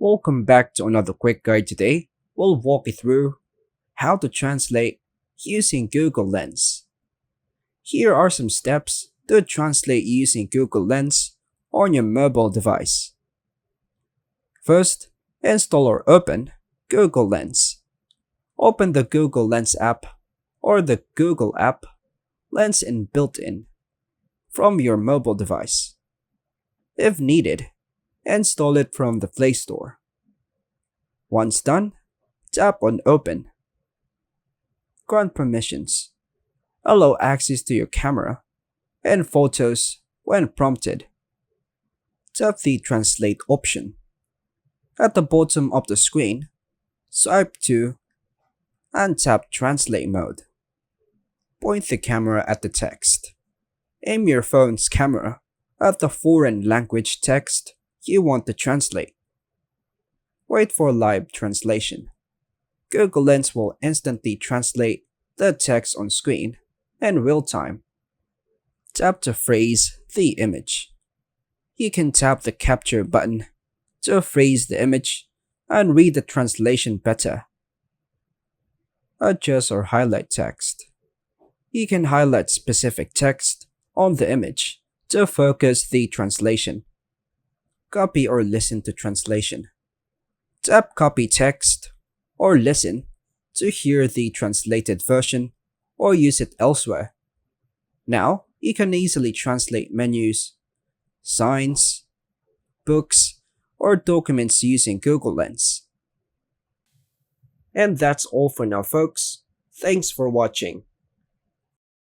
Welcome back to another quick guide. Today, we'll walk you through how to translate using Google Lens. Here are some steps to translate using Google Lens on your mobile device. First, install or open Google Lens. Open the Google Lens app or the Google app Lens in built-in from your mobile device. If needed, install it from the Play Store. Once done, tap on Open. Grant permissions. Allow access to your camera and photos when prompted. Tap the Translate option. At the bottom of the screen, swipe to and tap Translate mode. Point the camera at the text. Aim your phone's camera at the foreign language text you want to translate. Wait for live translation. Google Lens will instantly translate the text on screen in real time. Tap to freeze the image. You can tap the capture button to freeze the image and read the translation better. Adjust or highlight text. You can highlight specific text on the image to focus the translation. Copy or listen to translation. Tap Copy Text or listen to hear the translated version or use it elsewhere. Now, you can easily translate menus, signs, books, or documents using Google Lens. And that's all for now, folks. Thanks for watching.